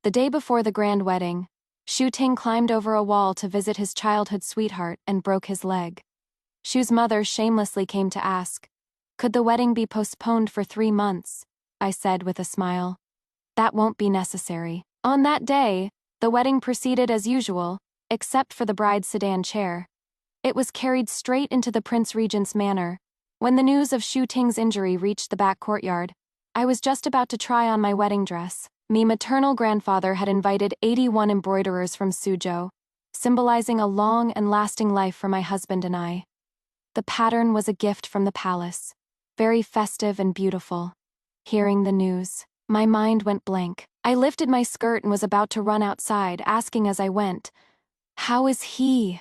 The day before the grand wedding, Shu Ting climbed over a wall to visit his childhood sweetheart and broke his leg. Shu's mother shamelessly came to ask, "Could the wedding be postponed for 3 months?" I said with a smile. "That won't be necessary." On that day, the wedding proceeded as usual, except for the bride's sedan chair. It was carried straight into the Prince Regent's manor. When the news of Shu Ting's injury reached the back courtyard, I was just about to try on my wedding dress. My maternal grandfather had invited 81 embroiderers from Suzhou, symbolizing a long and lasting life for my husband and I. The pattern was a gift from the palace, very festive and beautiful. Hearing the news, my mind went blank. I lifted my skirt and was about to run outside, asking as I went, "How is he?"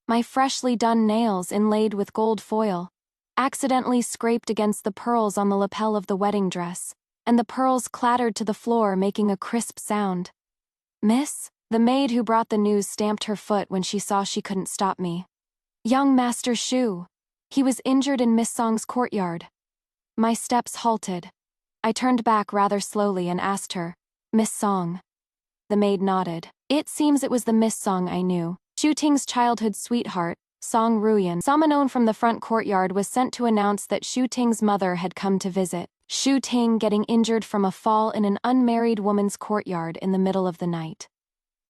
My freshly done nails, inlaid with gold foil, accidentally scraped against the pearls on the lapel of the wedding dress, and the pearls clattered to the floor, making a crisp sound. "Miss?" The maid who brought the news stamped her foot when she saw she couldn't stop me. "Young Master Shu. He was injured in Miss Song's courtyard." My steps halted. I turned back rather slowly and asked her, "Miss Song?" The maid nodded. It seems it was the Miss Song I knew. Shu Ting's childhood sweetheart, Song Ruyan. Someone from the front courtyard was sent to announce that Shu Ting's mother had come to visit. Shu Ting getting injured from a fall in an unmarried woman's courtyard in the middle of the night.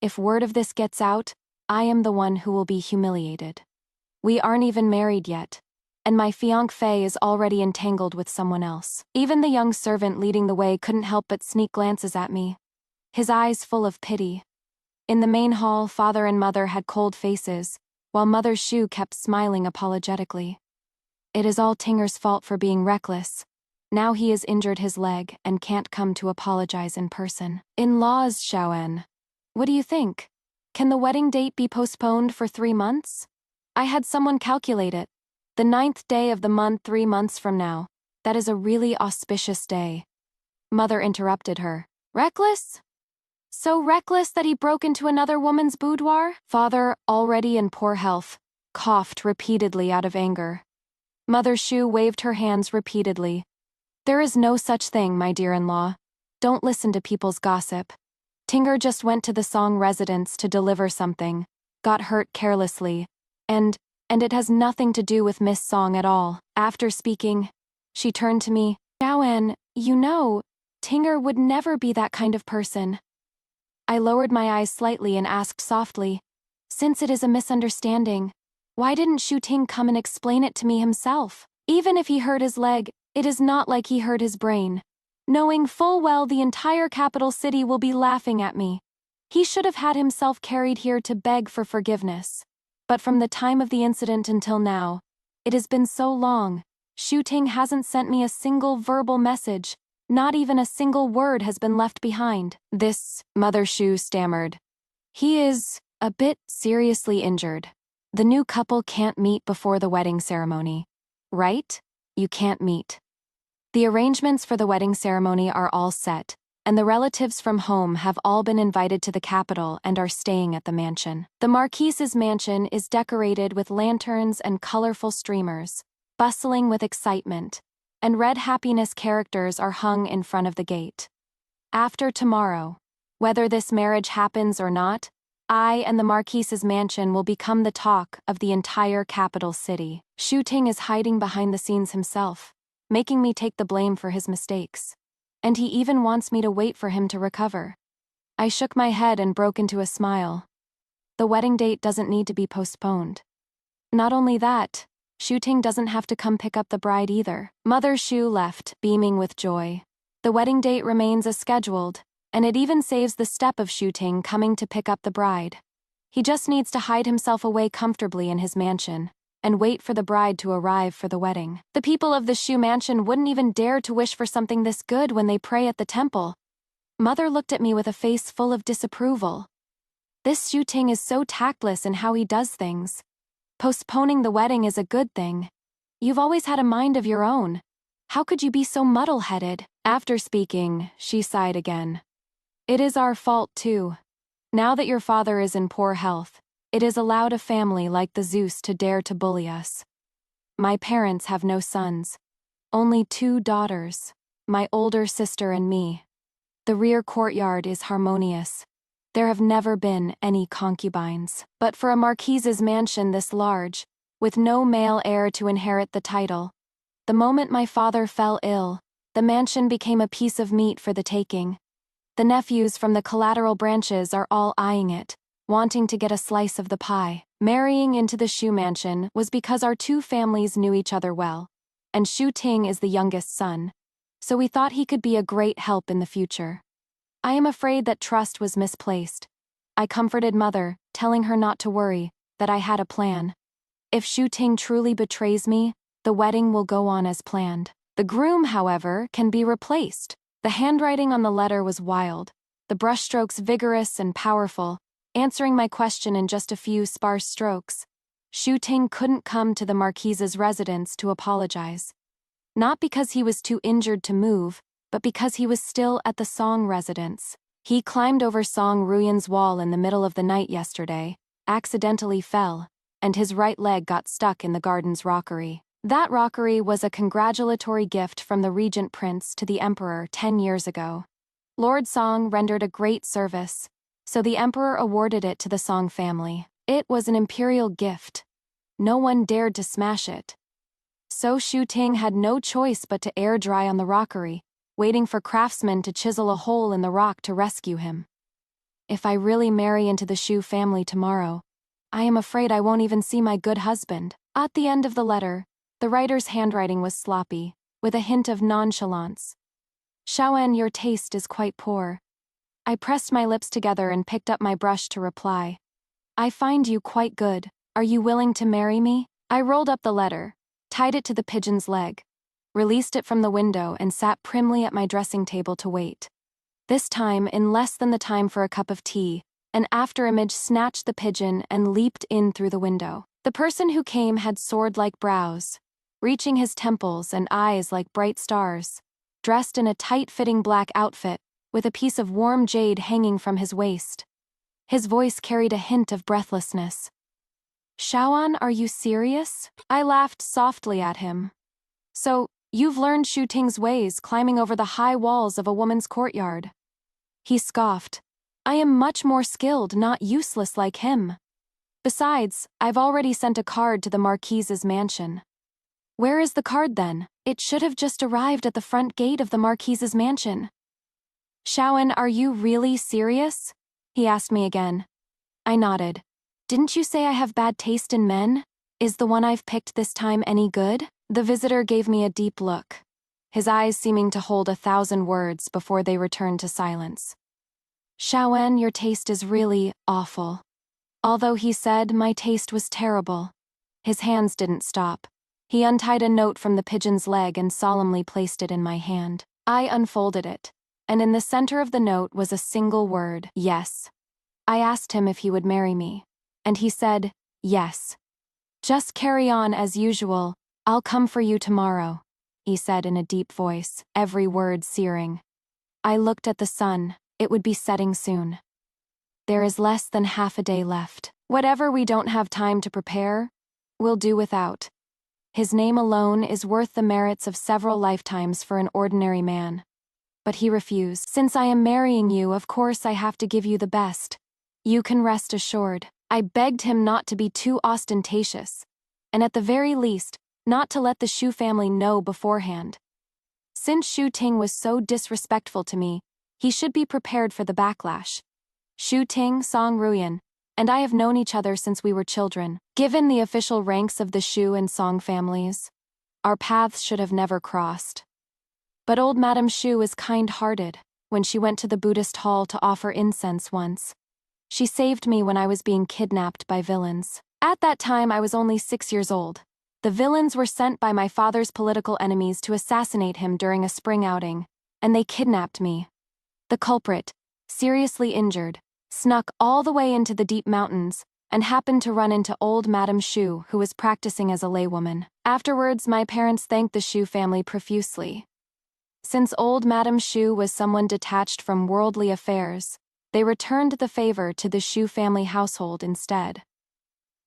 If word of this gets out, I am the one who will be humiliated. We aren't even married yet, and my fiancé is already entangled with someone else. Even the young servant leading the way couldn't help but sneak glances at me, his eyes full of pity. In the main hall, father and mother had cold faces, while Mother Shu kept smiling apologetically. It is all Tinger's fault for being reckless. Now he has injured his leg and can't come to apologize in person. In-laws, Xiaoan. What do you think? Can the wedding date be postponed for 3 months? I had someone calculate it. The 9th day of the month 3 months from now. That is a really auspicious day. Mother interrupted her. Reckless? So reckless that he broke into another woman's boudoir? Father, already in poor health, coughed repeatedly out of anger. Mother Shu waved her hands repeatedly. There is no such thing, my dear-in-law. Don't listen to people's gossip. Tinger just went to the Song residence to deliver something, got hurt carelessly, and it has nothing to do with Miss Song at all. After speaking, she turned to me. Xiaoan, you know, Tinger would never be that kind of person. I lowered my eyes slightly and asked softly, since it is a misunderstanding, why didn't Shu Ting come and explain it to me himself? Even if he hurt his leg, it is not like he hurt his brain. Knowing full well the entire capital city will be laughing at me. He should have had himself carried here to beg for forgiveness. But from the time of the incident until now, it has been so long. Shu Ting hasn't sent me a single verbal message. Not even a single word has been left behind. This, Mother Shu stammered. He is a bit seriously injured. The new couple can't meet before the wedding ceremony. Right? You can't meet. The arrangements for the wedding ceremony are all set, and the relatives from home have all been invited to the capital and are staying at the mansion. The Marquise's mansion is decorated with lanterns and colorful streamers, bustling with excitement, and red happiness characters are hung in front of the gate. After tomorrow, whether this marriage happens or not, I and the Marquise's mansion will become the talk of the entire capital city. Shu Ting is hiding behind the scenes himself, making me take the blame for his mistakes. And he even wants me to wait for him to recover. I shook my head and broke into a smile. The wedding date doesn't need to be postponed. Not only that, Shu Ting doesn't have to come pick up the bride either. Mother Shu left, beaming with joy. The wedding date remains as scheduled, and it even saves the step of Shu Ting coming to pick up the bride. He just needs to hide himself away comfortably in his mansion and wait for the bride to arrive for the wedding. The people of the Shu mansion wouldn't even dare to wish for something this good when they pray at the temple. Mother looked at me with a face full of disapproval. This Shu Ting is so tactless in how he does things. Postponing the wedding is a good thing. You've always had a mind of your own. How could you be so muddle-headed? After speaking, she sighed again. It is our fault too. Now that your father is in poor health, it is allowed a family like the Zeus to dare to bully us. My parents have no sons. Only 2 daughters, my older sister and me. The rear courtyard is harmonious. There have never been any concubines. But for a marquise's mansion this large, with no male heir to inherit the title, the moment my father fell ill, the mansion became a piece of meat for the taking. The nephews from the collateral branches are all eyeing it, wanting to get a slice of the pie. Marrying into the Shu mansion was because our two families knew each other well, and Shu Ting is the youngest son, so we thought he could be a great help in the future. I am afraid that trust was misplaced. I comforted Mother, telling her not to worry, that I had a plan. If Shu Ting truly betrays me, the wedding will go on as planned. The groom, however, can be replaced. The handwriting on the letter was wild, the brushstrokes vigorous and powerful, answering my question in just a few sparse strokes. Shu Ting couldn't come to the marquise's residence to apologize. Not because he was too injured to move, but because he was still at the Song residence. He climbed over Song Ruyan's wall in the middle of the night yesterday, accidentally fell, and his right leg got stuck in the garden's rockery. That rockery was a congratulatory gift from the Regent Prince to the Emperor 10 years ago. Lord Song rendered a great service, so the Emperor awarded it to the Song family. It was an imperial gift. No one dared to smash it. So Shu Ting had no choice but to air dry on the rockery, waiting for craftsmen to chisel a hole in the rock to rescue him. If I really marry into the Shu family tomorrow, I am afraid I won't even see my good husband. At the end of the letter, the writer's handwriting was sloppy, with a hint of nonchalance. Shaoen, your taste is quite poor. I pressed my lips together and picked up my brush to reply. I find you quite good. Are you willing to marry me? I rolled up the letter, tied it to the pigeon's leg, released it from the window and sat primly at my dressing table to wait. This time, in less than the time for a cup of tea, an afterimage snatched the pigeon and leaped in through the window. The person who came had sword-like brows, reaching his temples and eyes like bright stars, dressed in a tight-fitting black outfit, with a piece of warm jade hanging from his waist. His voice carried a hint of breathlessness. Shaoan, are you serious? I laughed softly at him. So, you've learned Shu Ting's ways, climbing over the high walls of a woman's courtyard. He scoffed. I am much more skilled, not useless like him. Besides, I've already sent a card to the Marquise's mansion. Where is the card then? It should have just arrived at the front gate of the Marquise's mansion. Shaoen, are you really serious? He asked me again. I nodded. Didn't you say I have bad taste in men? Is the one I've picked this time any good? The visitor gave me a deep look, his eyes seeming to hold 1,000 words before they returned to silence. Shaoen, your taste is really awful. Although he said my taste was terrible, his hands didn't stop. He untied a note from the pigeon's leg and solemnly placed it in my hand. I unfolded it, and in the center of the note was a single word, yes. I asked him if he would marry me, and he said, yes. Just carry on as usual, I'll come for you tomorrow, he said in a deep voice, every word searing. I looked at the sun, it would be setting soon. There is less than half a day left. Whatever we don't have time to prepare, we'll do without. His name alone is worth the merits of several lifetimes for an ordinary man. But he refused. Since I am marrying you, of course I have to give you the best. You can rest assured. I begged him not to be too ostentatious, and at the very least, not to let the Shu family know beforehand. Since Shu Ting was so disrespectful to me, he should be prepared for the backlash. Shu Ting, Song Ruyan, and I have known each other since we were children. Given the official ranks of the Shu and Song families, our paths should have never crossed. But old Madame Shu is kind-hearted. When she went to the Buddhist hall to offer incense once, she saved me when I was being kidnapped by villains. At that time I was only 6 years old. The villains were sent by my father's political enemies to assassinate him during a spring outing, and they kidnapped me. The culprit, seriously injured, snuck all the way into the deep mountains and happened to run into old Madame Shu, who was practicing as a laywoman. Afterwards, my parents thanked the Shu family profusely. Since old Madame Shu was someone detached from worldly affairs, they returned the favor to the Shu family household instead.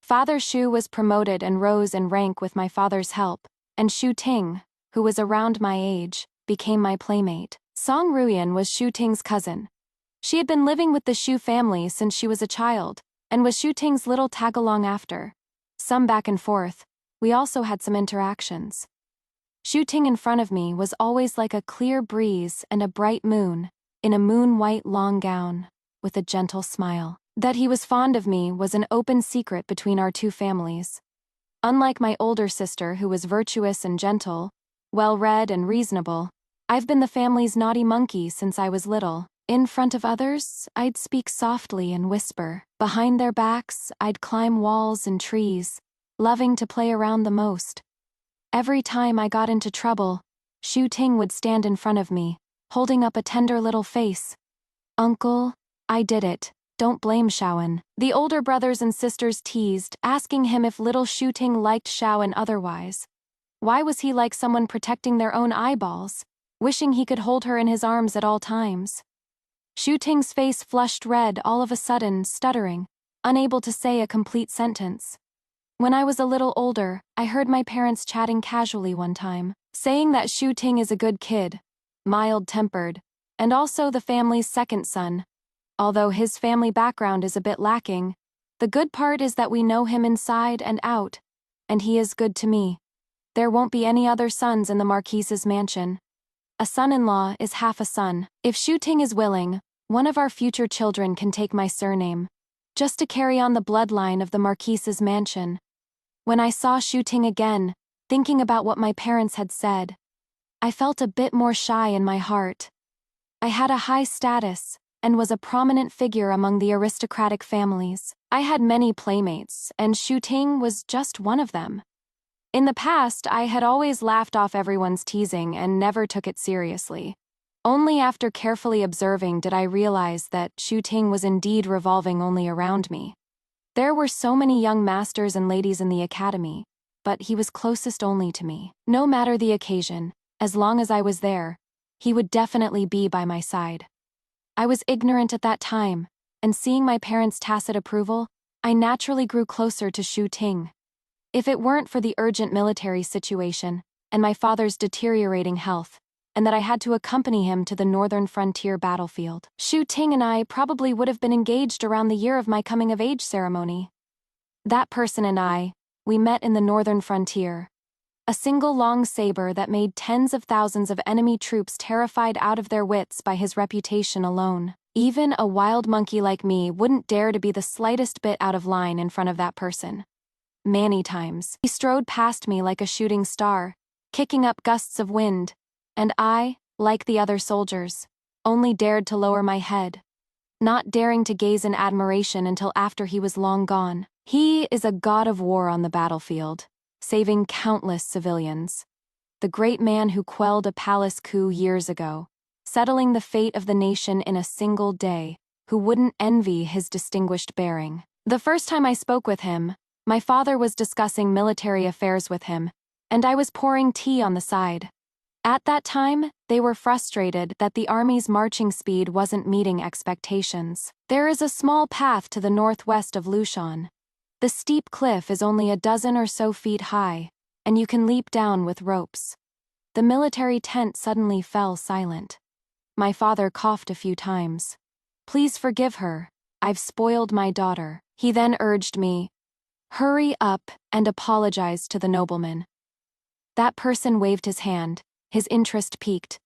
Father Shu was promoted and rose in rank with my father's help, and Shu Ting, who was around my age, became my playmate. Song Ruyan was Shu Ting's cousin. She had been living with the Shu family since she was a child, and was Shu Ting's little tag-along after. Some back and forth, we also had some interactions. Shu Ting in front of me was always like a clear breeze and a bright moon, in a moon-white long gown, with a gentle smile. That he was fond of me was an open secret between our two families. Unlike my older sister who was virtuous and gentle, well-read and reasonable, I've been the family's naughty monkey since I was little. In front of others, I'd speak softly and whisper. Behind their backs, I'd climb walls and trees, loving to play around the most. Every time I got into trouble, Shu Ting would stand in front of me, holding up a tender little face. "Uncle, I did it. Don't blame Shaoan." The older brothers and sisters teased, asking him if little Shu Ting liked Shaoan otherwise. Why was he like someone protecting their own eyeballs, wishing he could hold her in his arms at all times? Shu Ting's face flushed red all of a sudden, stuttering, unable to say a complete sentence. When I was a little older, I heard my parents chatting casually one time, saying that Shu Ting is a good kid, mild-tempered, and also the family's second son. Although his family background is a bit lacking, the good part is that we know him inside and out, and he is good to me. There won't be any other sons in the Marquise's mansion. A son-in-law is half a son. If Shu Ting is willing, one of our future children can take my surname, just to carry on the bloodline of the Marquise's mansion. When I saw Shu Ting again, thinking about what my parents had said, I felt a bit more shy in my heart. I had a high status, and was a prominent figure among the aristocratic families. I had many playmates, and Shu Ting was just one of them. In the past, I had always laughed off everyone's teasing and never took it seriously. Only after carefully observing did I realize that Shu Ting was indeed revolving only around me. There were so many young masters and ladies in the academy, but he was closest only to me. No matter the occasion, as long as I was there, he would definitely be by my side. I was ignorant at that time, and seeing my parents' tacit approval, I naturally grew closer to Shu Ting. If it weren't for the urgent military situation, and my father's deteriorating health, and that I had to accompany him to the northern frontier battlefield, Shu Ting and I probably would have been engaged around the year of my coming-of-age ceremony. That person and I, we met in the northern frontier. A single long saber that made tens of thousands of enemy troops terrified out of their wits by his reputation alone. Even a wild monkey like me wouldn't dare to be the slightest bit out of line in front of that person. Many times, he strode past me like a shooting star, kicking up gusts of wind, and I, like the other soldiers, only dared to lower my head, not daring to gaze in admiration until after he was long gone. He is a god of war on the battlefield, saving countless civilians. The great man who quelled a palace coup years ago, settling the fate of the nation in a single day, who wouldn't envy his distinguished bearing. The first time I spoke with him, my father was discussing military affairs with him, and I was pouring tea on the side. At that time, they were frustrated that the army's marching speed wasn't meeting expectations. There is a small path to the northwest of Lushan. The steep cliff is only a dozen or so feet high, and you can leap down with ropes. The military tent suddenly fell silent. My father coughed a few times. "Please forgive her. I've spoiled my daughter." He then urged me, "Hurry up and apologize to the nobleman." That person waved his hand, his interest piqued.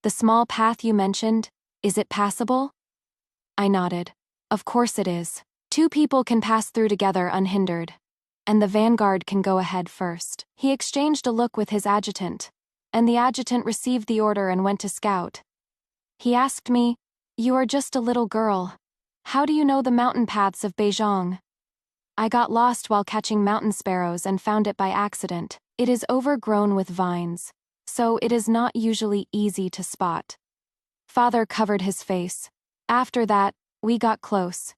"The small path you mentioned, is it passable?" I nodded. "Of course it is. 2 people can pass through together unhindered, and the vanguard can go ahead first." He exchanged a look with his adjutant, and the adjutant received the order and went to scout. He asked me, "You are just a little girl. How do you know the mountain paths of Beijing?" "I got lost while catching mountain sparrows and found it by accident. It is overgrown with vines, so it is not usually easy to spot." Father covered his face. After that, we got close.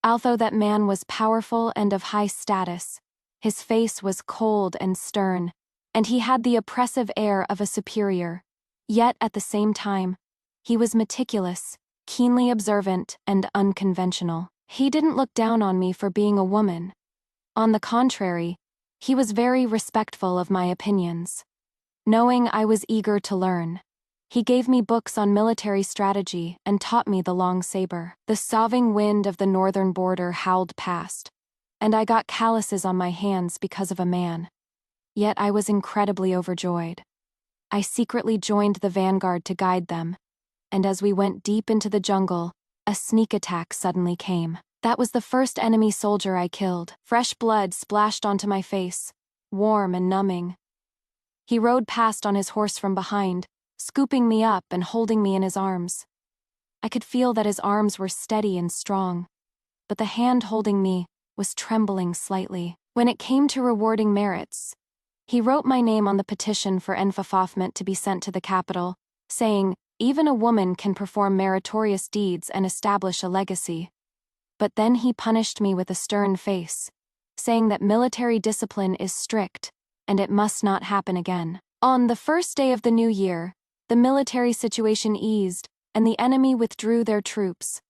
Although that man was powerful and of high status, his face was cold and stern, and he had the oppressive air of a superior. Yet at the same time, he was meticulous, keenly observant, and unconventional. He didn't look down on me for being a woman. On the contrary, he was very respectful of my opinions. Knowing I was eager to learn, He gave me books on military strategy and taught me the long saber. The soughing wind of the northern border howled past, and I got calluses on my hands because of a man. Yet I was incredibly overjoyed. I secretly joined the vanguard to guide them, and as we went deep into the jungle, a sneak attack suddenly came. That was the first enemy soldier I killed. Fresh blood splashed onto my face, warm and numbing. He rode past on his horse from behind, scooping me up and holding me in his arms. I could feel that his arms were steady and strong, but the hand holding me was trembling slightly. When it came to rewarding merits, he wrote my name on the petition for enfafofment to be sent to the capital, saying, "Even a woman can perform meritorious deeds and establish a legacy." But then he punished me with a stern face, saying that military discipline is strict, and it must not happen again. On the first day of the new year, the military situation eased, and the enemy withdrew their troops.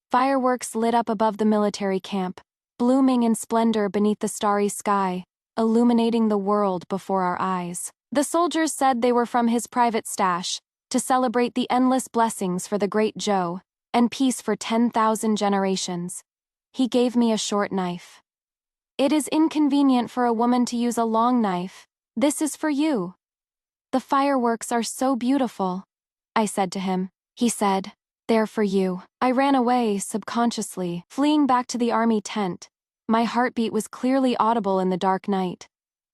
Fireworks lit up above the military camp, blooming in splendor beneath the starry sky, illuminating the world before our eyes. The soldiers said they were from his private stash, to celebrate the endless blessings for the great Joe, and peace for 10,000 generations. He gave me a short knife. "It is inconvenient for a woman to use a long knife. This is for you." "The fireworks are so beautiful," I said to him. He said, "They're for you." I ran away, subconsciously, fleeing back to the army tent. My heartbeat was clearly audible in the dark night.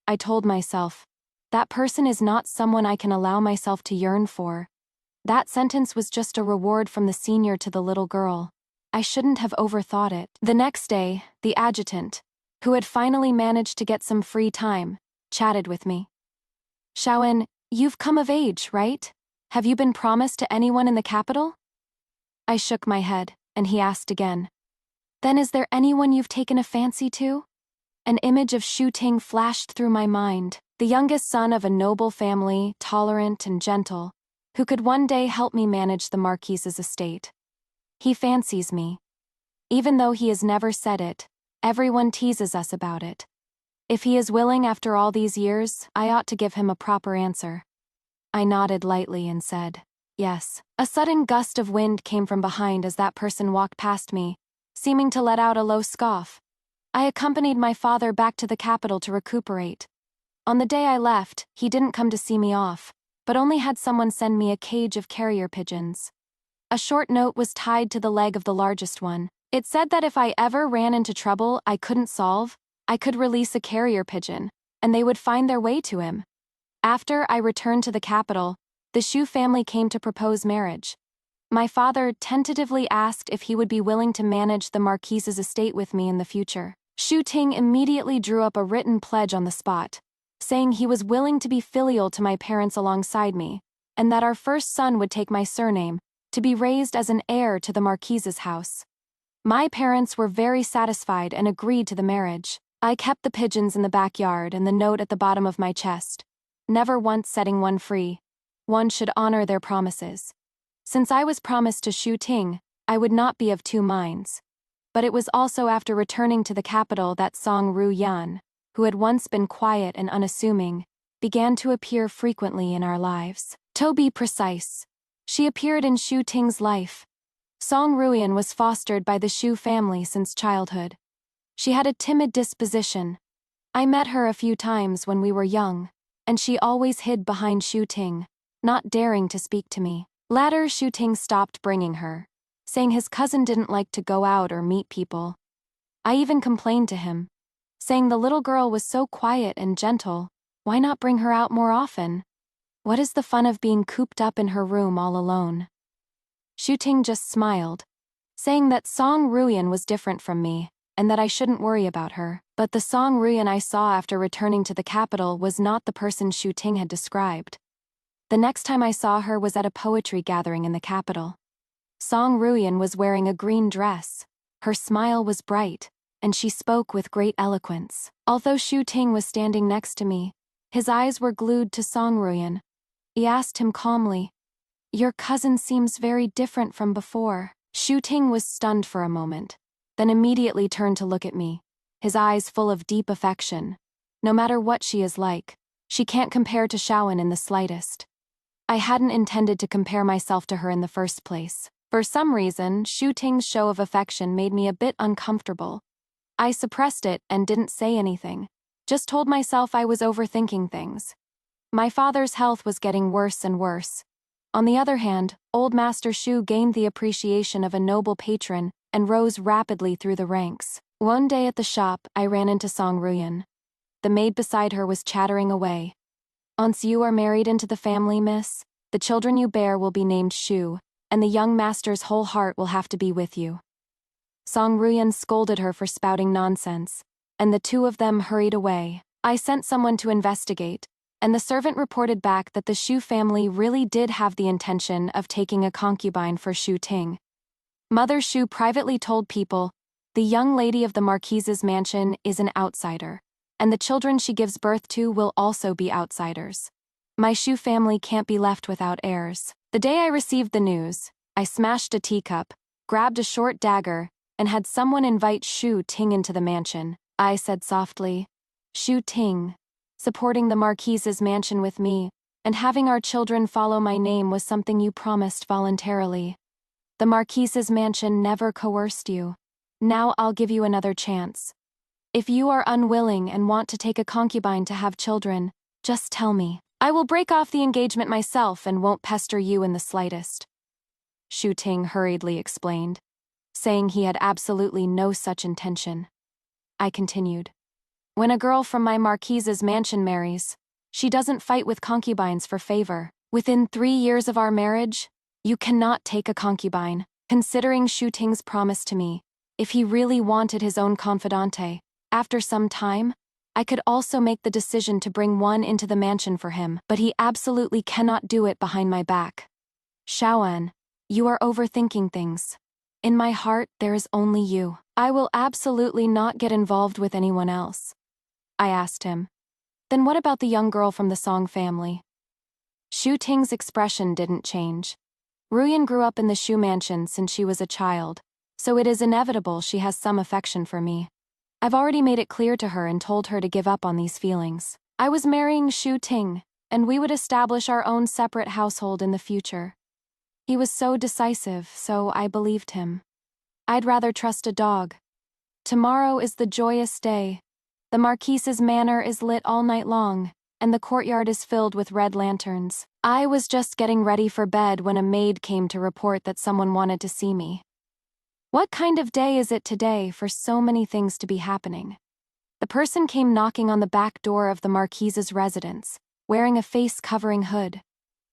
I told myself, that person is not someone I can allow myself to yearn for. That sentence was just a reward from the senior to the little girl. I shouldn't have overthought it. The next day, the adjutant, who had finally managed to get some free time, chatted with me. "Shaoen, you've come of age, right? Have you been promised to anyone in the capital?" I shook my head, and he asked again. "Then is there anyone you've taken a fancy to?" An image of Shu Ting flashed through my mind, the youngest son of a noble family, tolerant and gentle, who could one day help me manage the Marquise's estate. He fancies me. Even though he has never said it, everyone teases us about it. If he is willing after all these years, I ought to give him a proper answer. I nodded lightly and said, "Yes." A sudden gust of wind came from behind as that person walked past me, seeming to let out a low scoff. I accompanied my father back to the capital to recuperate. On the day I left, he didn't come to see me off, but only had someone send me a cage of carrier pigeons. A short note was tied to the leg of the largest one. It said that if I ever ran into trouble I couldn't solve, I could release a carrier pigeon, and they would find their way to him. After I returned to the capital, the Shu family came to propose marriage. My father tentatively asked if he would be willing to manage the Marquise's estate with me in the future. Shu Ting immediately drew up a written pledge on the spot, saying he was willing to be filial to my parents alongside me, and that our first son would take my surname, to be raised as an heir to the Marquise's house. My parents were very satisfied and agreed to the marriage. I kept the pigeons in the backyard and the note at the bottom of my chest, never once setting one free. One should honor their promises. Since I was promised to Shu Ting, I would not be of two minds. But it was also after returning to the capital that Song Ru Yan, who had once been quiet and unassuming, began to appear frequently in our lives. To be precise, she appeared in Shu Ting's life. Song Ruyan was fostered by the Shu family since childhood. She had a timid disposition. I met her a few times when we were young, and she always hid behind Shu Ting, not daring to speak to me. Later, Shu Ting stopped bringing her, saying his cousin didn't like to go out or meet people. I even complained to him, saying the little girl was so quiet and gentle, why not bring her out more often? What is the fun of being cooped up in her room all alone? Shu Ting just smiled, saying that Song Ruyan was different from me, and that I shouldn't worry about her. But the Song Ruyan I saw after returning to the capital was not the person Shu Ting had described. The next time I saw her was at a poetry gathering in the capital. Song Ruyan was wearing a green dress. Her smile was bright, and she spoke with great eloquence. Although Shu Ting was standing next to me, his eyes were glued to Song Ruyan. He asked him calmly, "Your cousin seems very different from before." Shu Ting was stunned for a moment, then immediately turned to look at me, his eyes full of deep affection. No matter what she is like, she can't compare to Shaoen in the slightest. I hadn't intended to compare myself to her in the first place. For some reason, Shu Ting's show of affection made me a bit uncomfortable. I suppressed it and didn't say anything, just told myself I was overthinking things. My father's health was getting worse and worse. On the other hand, old Master Shu gained the appreciation of a noble patron and rose rapidly through the ranks. One day at the shop, I ran into Song Ruyan. The maid beside her was chattering away. "Once you are married into the family, miss, the children you bear will be named Shu, and the young master's whole heart will have to be with you." Song Ruyan scolded her for spouting nonsense, and the two of them hurried away. I sent someone to investigate, and the servant reported back that the Shu family really did have the intention of taking a concubine for Shu Ting. Mother Shu privately told people, "The young lady of the Marquise's mansion is an outsider, and the children she gives birth to will also be outsiders. My Shu family can't be left without heirs." The day I received the news, I smashed a teacup, grabbed a short dagger, and had someone invite Shu Ting into the mansion. I said softly, "Shu Ting, supporting the Marquise's mansion with me, and having our children follow my name was something you promised voluntarily. The Marquise's mansion never coerced you. Now I'll give you another chance. If you are unwilling and want to take a concubine to have children, just tell me. I will break off the engagement myself and won't pester you in the slightest." Shu Ting hurriedly explained, saying he had absolutely no such intention. I continued. "When a girl from my Marquise's mansion marries, she doesn't fight with concubines for favor. Within 3 years of our marriage, you cannot take a concubine." Considering Shu Ting's promise to me, if he really wanted his own confidante, after some time, I could also make the decision to bring one into the mansion for him, but he absolutely cannot do it behind my back. "Shaoan, you are overthinking things. In my heart, there is only you. I will absolutely not get involved with anyone else." I asked him. "Then what about the young girl from the Song family?" Shu Ting's expression didn't change. Ruyan grew up in the Shu mansion since she was a child, so it is inevitable she has some affection for me. I've already made it clear to her and told her to give up on these feelings. I was marrying Shu Ting, and we would establish our own separate household in the future. He was so decisive, so I believed him. I'd rather trust a dog. Tomorrow is the joyous day. The Marquise's manor is lit all night long, and the courtyard is filled with red lanterns. I was just getting ready for bed when a maid came to report that someone wanted to see me. What kind of day is it today for so many things to be happening? The person came knocking on the back door of the Marquise's residence, wearing a face-covering hood.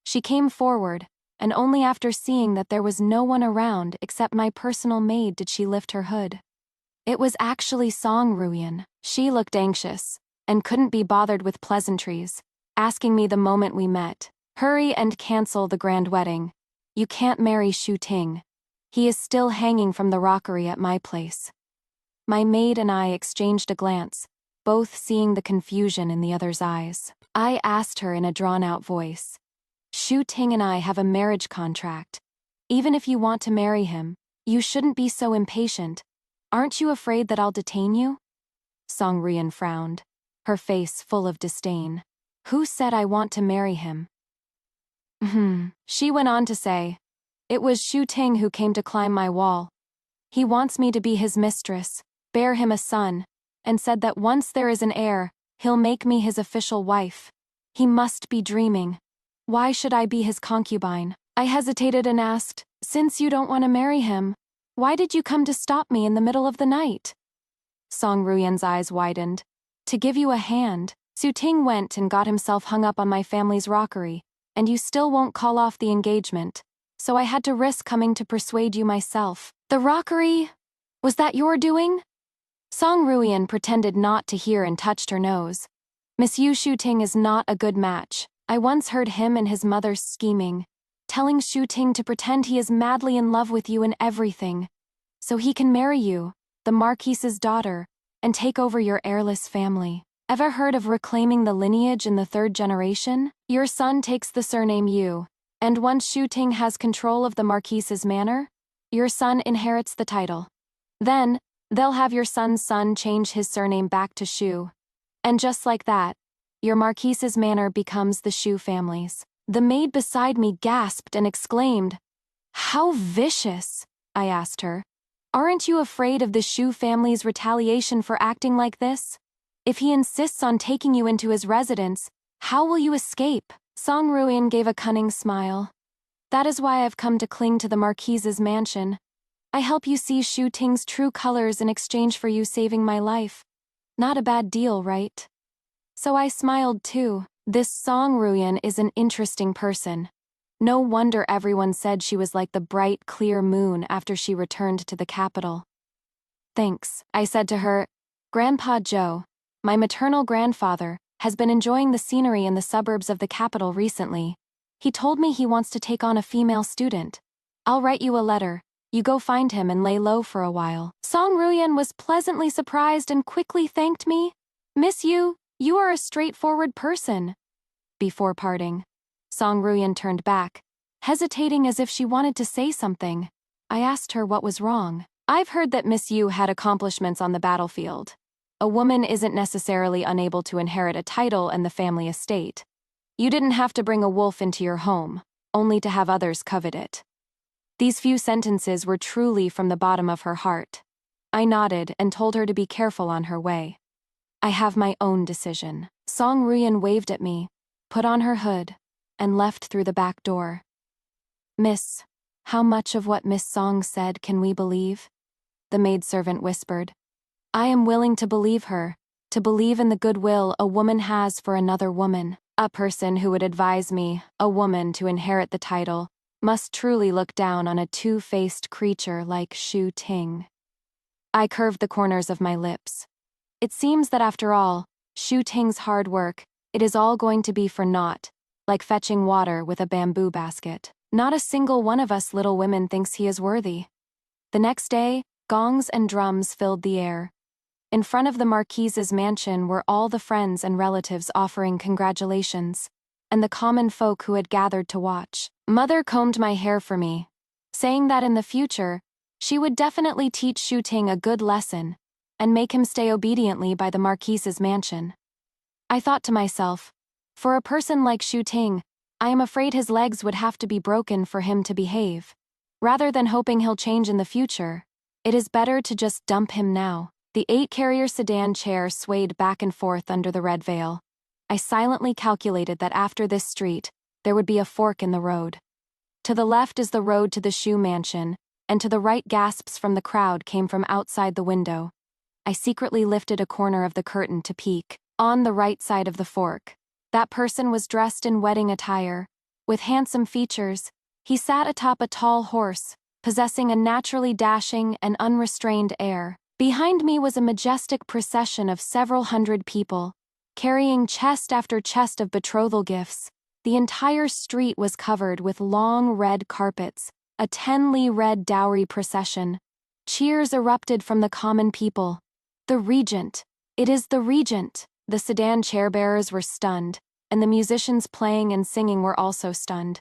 She came forward, and only after seeing that there was no one around except my personal maid did she lift her hood. It was actually Song Ruyan. She looked anxious, and couldn't be bothered with pleasantries, asking me the moment we met, "Hurry and cancel the grand wedding. You can't marry Shu Ting. He is still hanging from the rockery at my place." My maid and I exchanged a glance, both seeing the confusion in the other's eyes. I asked her in a drawn-out voice, "Shu Ting and I have a marriage contract. Even if you want to marry him, you shouldn't be so impatient. Aren't you afraid that I'll detain you?" Song Ruyan frowned, her face full of disdain. "Who said I want to marry him?" She went on to say, "It was Shu Ting who came to climb my wall. He wants me to be his mistress, bear him a son, and said that once there is an heir, he'll make me his official wife. He must be dreaming. Why should I be his concubine?" I hesitated and asked, "Since you don't want to marry him, why did you come to stop me in the middle of the night?" Song Ruyan's eyes widened. "To give you a hand. Shu Ting went and got himself hung up on my family's rockery, and you still won't call off the engagement. So I had to risk coming to persuade you myself." "The rockery? Was that your doing?" Song Ruyan pretended not to hear and touched her nose. "Miss Yu, Shu Ting is not a good match. I once heard him and his mother scheming, telling Shu Ting to pretend he is madly in love with you and everything, so he can marry you, the Marquise's daughter, and take over your heirless family. Ever heard of reclaiming the lineage in the 3rd generation? Your son takes the surname Yu, and once Shu Ting has control of the Marquise's manor, your son inherits the title. Then, they'll have your son's son change his surname back to Shu. And just like that, your Marquise's manor becomes the Shu family's." The maid beside me gasped and exclaimed, "How vicious!" I asked her. "Aren't you afraid of the Shu family's retaliation for acting like this? If he insists on taking you into his residence, how will you escape?" Song Ruian gave a cunning smile. "That is why I've come to cling to the Marquise's mansion. I help you see Shu Ting's true colors in exchange for you saving my life. Not a bad deal, right?" So I smiled too. This Song Ruian is an interesting person. No wonder everyone said she was like the bright, clear moon after she returned to the capital. "Thanks," I said to her. "Grandpa Joe, my maternal grandfather, has been enjoying the scenery in the suburbs of the capital recently. He told me he wants to take on a female student. I'll write you a letter. You go find him and lay low for a while." Song Ruian was pleasantly surprised and quickly thanked me. "Miss Yu, you are a straightforward person." Before parting, Song Ruian turned back, hesitating as if she wanted to say something. I asked her what was wrong. "I've heard that Miss Yu had accomplishments on the battlefield. A woman isn't necessarily unable to inherit a title and the family estate. You didn't have to bring a wolf into your home, only to have others covet it." These few sentences were truly from the bottom of her heart. I nodded and told her to be careful on her way. "I have my own decision." Song Ruian waved at me, put on her hood, and left through the back door. "Miss, how much of what Miss Song said can we believe?" the maidservant whispered. "I am willing to believe her, to believe in the goodwill a woman has for another woman. A person who would advise me, a woman, to inherit the title, must truly look down on a two-faced creature like Shu Ting." I curved the corners of my lips. It seems that after all, Shu Ting's hard work, it is all going to be for naught, like fetching water with a bamboo basket. Not a single one of us little women thinks he is worthy. The next day, gongs and drums filled the air. In front of the Marquise's mansion were all the friends and relatives offering congratulations, and the common folk who had gathered to watch. Mother combed my hair for me, saying that in the future, she would definitely teach Shu Ting a good lesson and make him stay obediently by the Marquise's mansion. I thought to myself, for a person like Shu Ting, I am afraid his legs would have to be broken for him to behave. Rather than hoping he'll change in the future, it is better to just dump him now. The 8-carrier sedan chair swayed back and forth under the red veil. I silently calculated that after this street, there would be a fork in the road. To the left is the road to the Shu mansion, and to the right gasps from the crowd came from outside the window. I secretly lifted a corner of the curtain to peek. On the right side of the fork, that person was dressed in wedding attire. With handsome features, he sat atop a tall horse, possessing a naturally dashing and unrestrained air. Behind me was a majestic procession of several hundred people, carrying chest after chest of betrothal gifts. The entire street was covered with long red carpets, a 10-li red dowry procession. Cheers erupted from the common people. "The Regent! It is the Regent!" The sedan chair-bearers were stunned, and the musicians playing and singing were also stunned.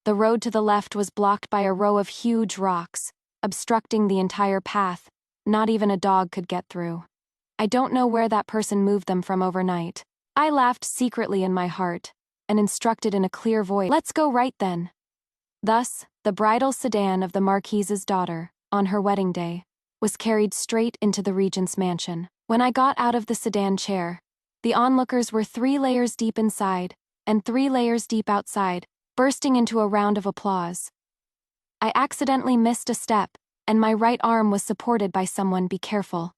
The road to the left was blocked by a row of huge rocks, obstructing the entire path. Not even a dog could get through. I don't know where that person moved them from overnight. I laughed secretly in my heart, and instructed in a clear voice, "Let's go right then." Thus, the bridal sedan of the Marquise's daughter, on her wedding day, was carried straight into the Regent's mansion. When I got out of the sedan chair, the onlookers were 3 layers deep inside, and 3 layers deep outside, bursting into a round of applause. I accidentally missed a step, and my right arm was supported by someone. "Be careful."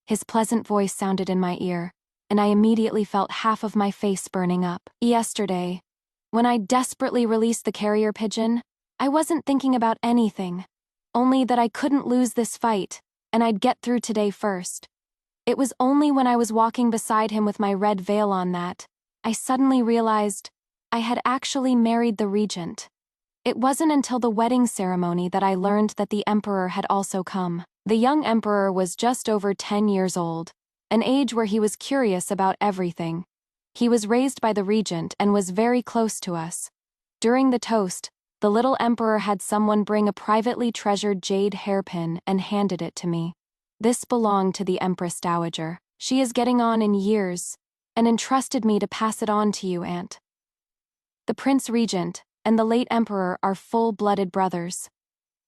His pleasant voice sounded in my ear, and I immediately felt half of my face burning up. Yesterday, when I desperately released the carrier pigeon, I wasn't thinking about anything, only that I couldn't lose this fight, and I'd get through today first. It was only when I was walking beside him with my red veil on that I suddenly realized I had actually married the Regent. It wasn't until the wedding ceremony that I learned that the Emperor had also come. The young Emperor was just over 10 years old, an age where he was curious about everything. He was raised by the Regent and was very close to us. During the toast, the little Emperor had someone bring a privately treasured jade hairpin and handed it to me. This belonged to the Empress Dowager. "She is getting on in years, and entrusted me to pass it on to you, Aunt." The Prince Regent and the late Emperor are full-blooded brothers.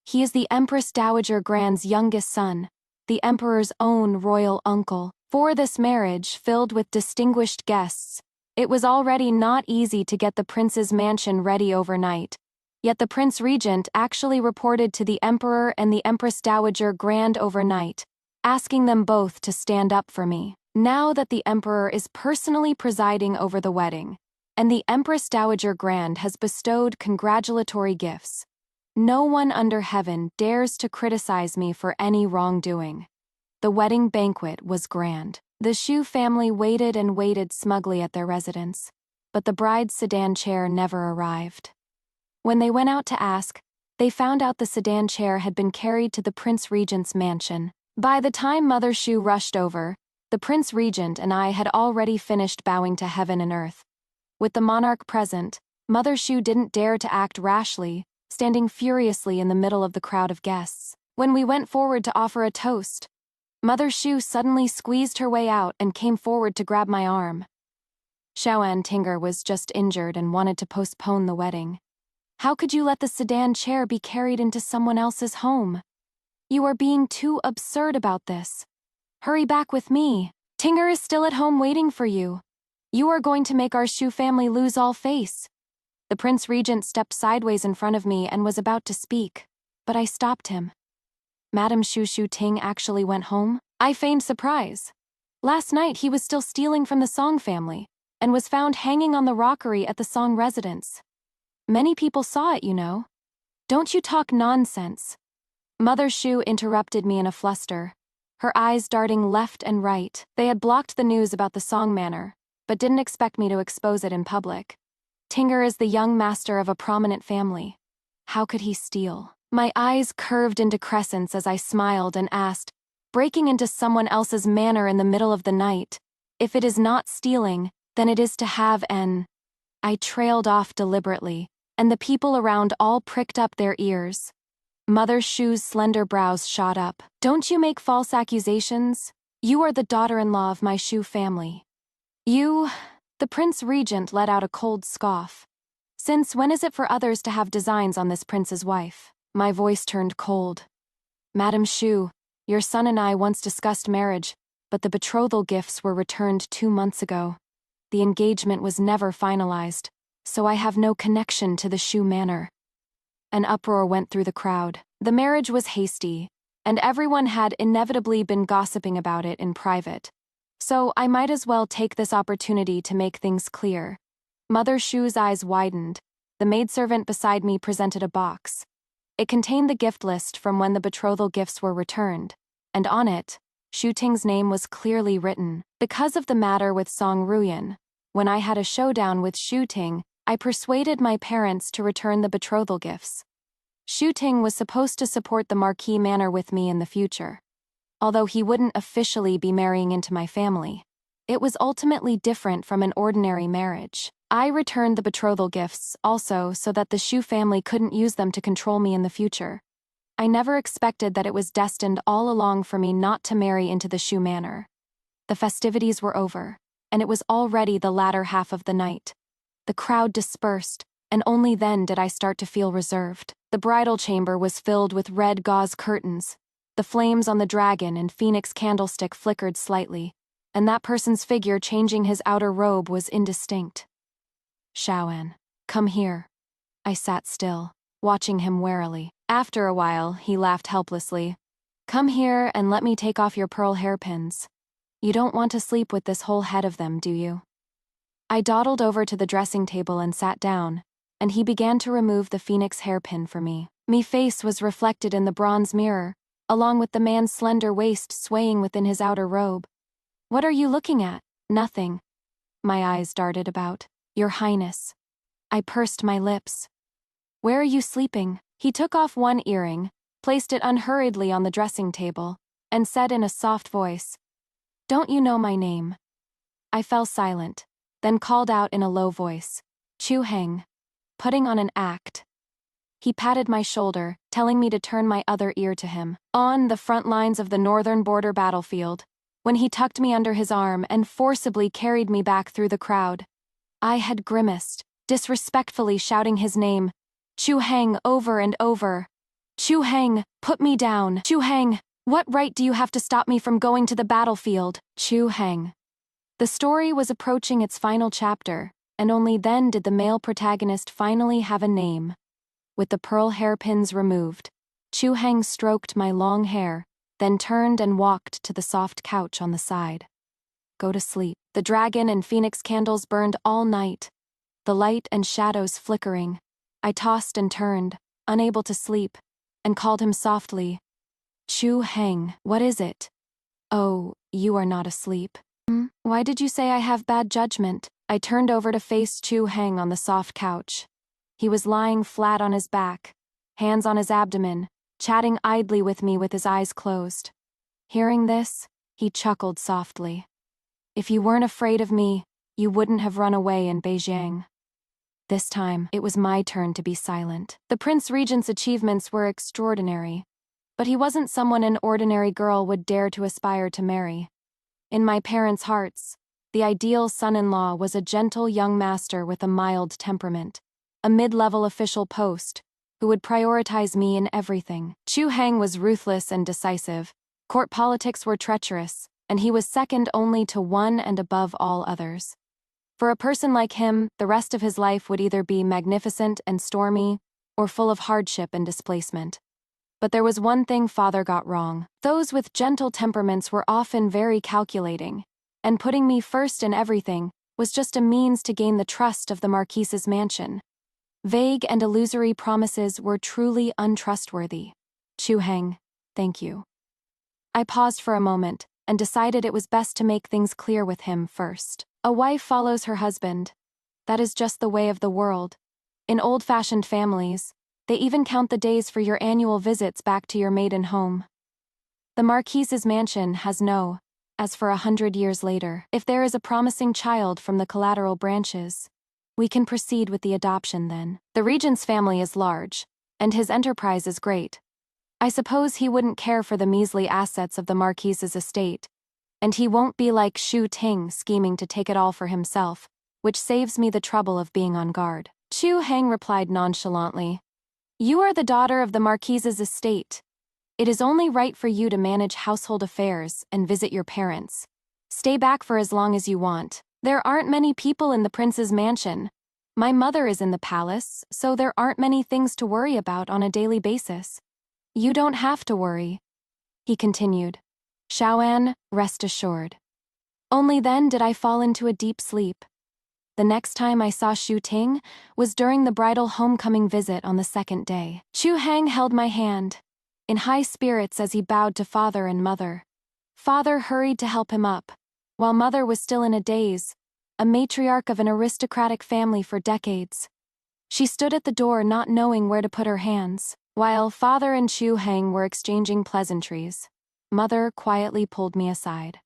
He is the Empress Dowager Grand's youngest son, the Emperor's own royal uncle. For this marriage, filled with distinguished guests, it was already not easy to get the prince's mansion ready overnight. Yet the Prince Regent actually reported to the Emperor and the Empress Dowager Grand overnight, asking them both to stand up for me. Now that the Emperor is personally presiding over the wedding, and the Empress Dowager Grand has bestowed congratulatory gifts, no one under heaven dares to criticize me for any wrongdoing. The wedding banquet was grand. The Shu family waited and waited smugly at their residence, but the bride's sedan chair never arrived. When they went out to ask, they found out the sedan chair had been carried to the Prince Regent's mansion. By the time Mother Shu rushed over, the Prince Regent and I had already finished bowing to heaven and earth. With the monarch present, Mother Shu didn't dare to act rashly, standing furiously in the middle of the crowd of guests. When we went forward to offer a toast, Mother Shu suddenly squeezed her way out and came forward to grab my arm. Xiaoan Tinger was just injured and wanted to postpone the wedding. How could you let the sedan chair be carried into someone else's home? You are being too absurd about this. Hurry back with me. Tinger is still at home waiting for you. You are going to make our Shu family lose all face. The Prince Regent stepped sideways in front of me and was about to speak, but I stopped him. Madame Shu Ting actually went home? I feigned surprise. Last night he was still stealing from the Song family, and was found hanging on the rockery at the Song residence. Many people saw it, you know. Don't you talk nonsense. Mother Shu interrupted me in a fluster, her eyes darting left and right. They had blocked the news about the Song manor, but didn't expect me to expose it in public. Tinger is the young master of a prominent family. How could he steal? My eyes curved into crescents as I smiled and asked, breaking into someone else's manor in the middle of the night, if it is not stealing, then it is to have an... I trailed off deliberately, and the people around all pricked up their ears. Mother Shu's slender brows shot up. Don't you make false accusations? You are the daughter-in-law of my Shu family. You... The Prince Regent let out a cold scoff. Since when is it for others to have designs on this prince's wife? My voice turned cold. Madame Shu, your son and I once discussed marriage, but the betrothal gifts were returned 2 months ago. The engagement was never finalized, so I have no connection to the Shu manor. An uproar went through the crowd. The marriage was hasty, and everyone had inevitably been gossiping about it in private. So I might as well take this opportunity to make things clear. Mother Shu's eyes widened. The maidservant beside me presented a box. It contained the gift list from when the betrothal gifts were returned, and on it, Shu Ting's name was clearly written. Because of the matter with Song Ruyan, when I had a showdown with Shu Ting, I persuaded my parents to return the betrothal gifts. Shu Ting was supposed to support the Marquis manor with me in the future. Although he wouldn't officially be marrying into my family, it was ultimately different from an ordinary marriage. I returned the betrothal gifts also so that the Shu family couldn't use them to control me in the future. I never expected that it was destined all along for me not to marry into the Shu manor. The festivities were over, and it was already the latter half of the night. The crowd dispersed, and only then did I start to feel reserved. The bridal chamber was filled with red gauze curtains. The flames on the dragon and phoenix candlestick flickered slightly, and that person's figure changing his outer robe was indistinct. Xiaoan, come here. I sat still, watching him warily. After a while, he laughed helplessly. Come here and let me take off your pearl hairpins. You don't want to sleep with this whole head of them, do you? I dawdled over to the dressing table and sat down, and he began to remove the phoenix hairpin for me. Me face was reflected in the bronze mirror, along with the man's slender waist swaying within his outer robe. What are you looking at? Nothing. My eyes darted about. Your Highness. I pursed my lips. Where are you sleeping? He took off one earring, placed it unhurriedly on the dressing table, and said in a soft voice, Don't you know my name? I fell silent, then called out in a low voice, Chu Heng, putting on an act. He patted my shoulder, telling me to turn my other ear to him. On the front lines of the northern border battlefield, when he tucked me under his arm and forcibly carried me back through the crowd, I had grimaced, disrespectfully shouting his name, Chu Heng, over and over. Chu Heng, put me down. Chu Heng, what right do you have to stop me from going to the battlefield? Chu Heng. The story was approaching its final chapter, and only then did the male protagonist finally have a name. With the pearl hairpins removed, Chu Heng stroked my long hair, then turned and walked to the soft couch on the side. Go to sleep. The dragon and phoenix candles burned all night, the light and shadows flickering. I tossed and turned, unable to sleep, and called him softly. Chu Heng, what is it? Oh, you are not asleep. Why did you say I have bad judgment? I turned over to face Chu Heng on the soft couch. He was lying flat on his back, hands on his abdomen, chatting idly with me with his eyes closed. Hearing this, he chuckled softly. If you weren't afraid of me, you wouldn't have run away in Beijing. This time, it was my turn to be silent. The Prince Regent's achievements were extraordinary, but he wasn't someone an ordinary girl would dare to aspire to marry. In my parents' hearts, the ideal son-in-law was a gentle young master with a mild temperament, a mid-level official post, who would prioritize me in everything. Chu Heng was ruthless and decisive, court politics were treacherous, and he was second only to one and above all others. For a person like him, the rest of his life would either be magnificent and stormy, or full of hardship and displacement. But there was one thing father got wrong. Those with gentle temperaments were often very calculating, and putting me first in everything was just a means to gain the trust of the Marquise's mansion. Vague and illusory promises were truly untrustworthy. Chu Heng, thank you. I paused for a moment, and decided it was best to make things clear with him first. A wife follows her husband. That is just the way of the world. In old-fashioned families, they even count the days for your annual visits back to your maiden home. The Marquise's mansion has no, as for 100 years later, if there is a promising child from the collateral branches, we can proceed with the adoption then. The Regent's family is large, and his enterprise is great. I suppose he wouldn't care for the measly assets of the Marquise's estate, and he won't be like Shu Ting scheming to take it all for himself, which saves me the trouble of being on guard. Chu Heng replied nonchalantly. You are the daughter of the Marquise's estate. It is only right for you to manage household affairs and visit your parents. Stay back for as long as you want. There aren't many people in the prince's mansion. My mother is in the palace, so there aren't many things to worry about on a daily basis. You don't have to worry, he continued. Xiaoan, rest assured. Only then did I fall into a deep sleep. The next time I saw Shu Ting was during the bridal homecoming visit on the second day. Chu Heng held my hand, in high spirits as he bowed to father and mother. Father hurried to help him up, while mother was still in a daze, a matriarch of an aristocratic family for decades. She stood at the door not knowing where to put her hands. While father and Chu Heng were exchanging pleasantries, mother quietly pulled me aside.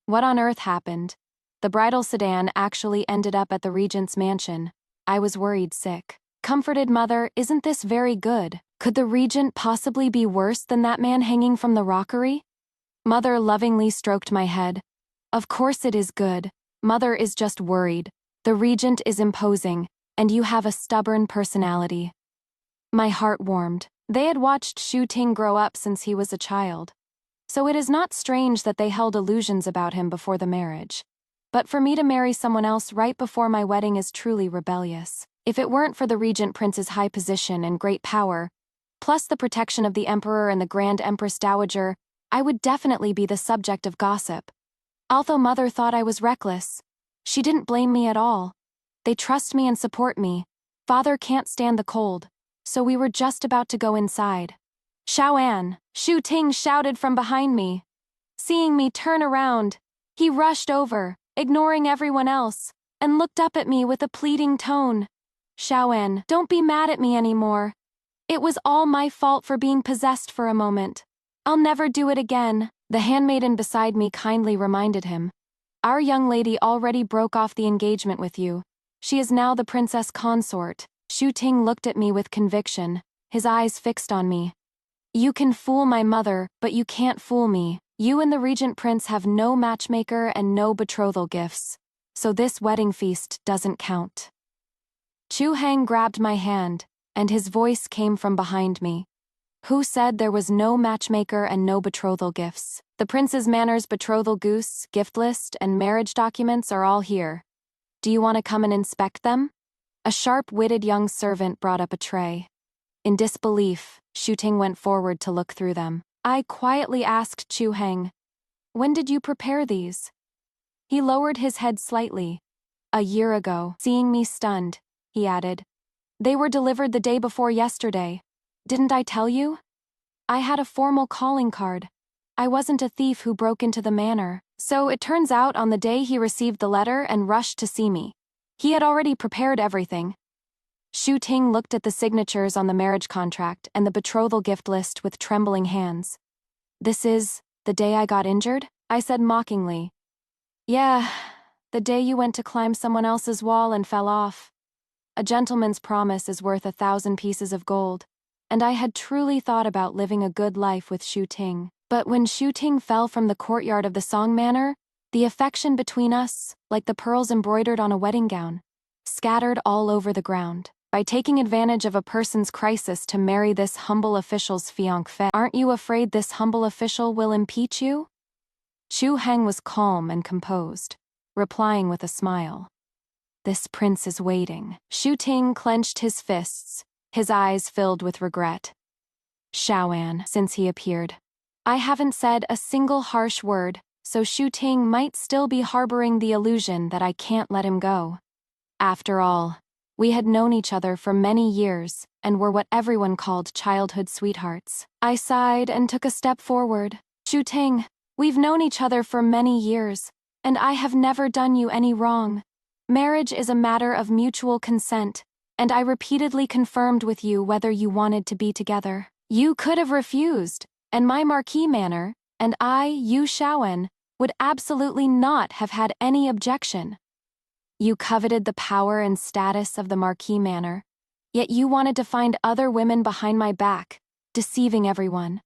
What on earth happened? The bridal sedan actually ended up at the Regent's mansion. I was worried sick. Comforted mother, isn't this very good? Could the Regent possibly be worse than that man hanging from the rockery? Mother lovingly stroked my head. Of course it is good. Mother is just worried. The Regent is imposing, and you have a stubborn personality. My heart warmed. They had watched Shu Ting grow up since he was a child, so it is not strange that they held illusions about him before the marriage. But for me to marry someone else right before my wedding is truly rebellious. If it weren't for the Regent Prince's high position and great power, plus the protection of the Emperor and the Grand Empress Dowager, I would definitely be the subject of gossip. Although Mother thought I was reckless, she didn't blame me at all. They trust me and support me. Father can't stand the cold, so we were just about to go inside. Xiaoan, Shu Ting shouted from behind me. Seeing me turn around, he rushed over, ignoring everyone else, and looked up at me with a pleading tone. Xiaoan, don't be mad at me anymore. It was all my fault for being possessed for a moment. I'll never do it again. The handmaiden beside me kindly reminded him. Our young lady already broke off the engagement with you. She is now the princess consort. Shu Ting looked at me with conviction, his eyes fixed on me. You can fool my mother, but you can't fool me. You and the Regent Prince have no matchmaker and no betrothal gifts, so this wedding feast doesn't count. Chu Heng grabbed my hand, and his voice came from behind me. Who said there was no matchmaker and no betrothal gifts? The Prince's Manor's betrothal goose, gift list, and marriage documents are all here. Do you want to come and inspect them? A sharp-witted young servant brought up a tray. In disbelief, Shu Ting went forward to look through them. I quietly asked Chu Heng, "When did you prepare these?" He lowered his head slightly. "A year ago." Seeing me stunned, he added, "They were delivered the day before yesterday. Didn't I tell you? I had a formal calling card. I wasn't a thief who broke into the manor." So it turns out on the day he received the letter and rushed to see me, he had already prepared everything. Shu Ting looked at the signatures on the marriage contract and the betrothal gift list with trembling hands. "This is the day I got injured?" I said mockingly. "Yeah, the day you went to climb someone else's wall and fell off. A gentleman's promise is worth 1,000 pieces of gold, and I had truly thought about living a good life with Shu Ting. But when Shu Ting fell from the courtyard of the Song Manor, the affection between us, like the pearls embroidered on a wedding gown, scattered all over the ground. By taking advantage of a person's crisis to marry this humble official's fiancé, aren't you afraid this humble official will impeach you?" Chu Heng was calm and composed, replying with a smile. "This prince is waiting." Shu Ting clenched his fists, his eyes filled with regret. "Shaoan," since he appeared. I haven't said a single harsh word, so Shu Ting might still be harboring the illusion that I can't let him go. After all, we had known each other for many years and were what everyone called childhood sweethearts. I sighed and took a step forward. "Shu Ting, we've known each other for many years, and I have never done you any wrong. Marriage is a matter of mutual consent, and I repeatedly confirmed with you whether you wanted to be together. You could have refused, and my Marquis Manor, and I, Yu Shaoan, would absolutely not have had any objection. You coveted the power and status of the Marquis Manor, yet you wanted to find other women behind my back, deceiving everyone.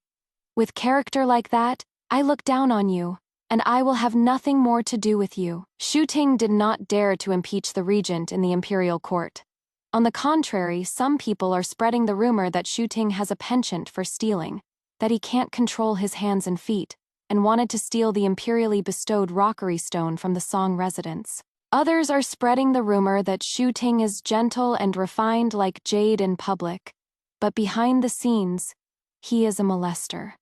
With character like that, I look down on you, and I will have nothing more to do with you." Shu Ting did not dare to impeach the regent in the imperial court. On the contrary, some people are spreading the rumor that Shu Ting has a penchant for stealing, that he can't control his hands and feet, and wanted to steal the imperially bestowed rockery stone from the Song residence. Others are spreading the rumor that Shu Ting is gentle and refined like jade in public, but behind the scenes, he is a molester.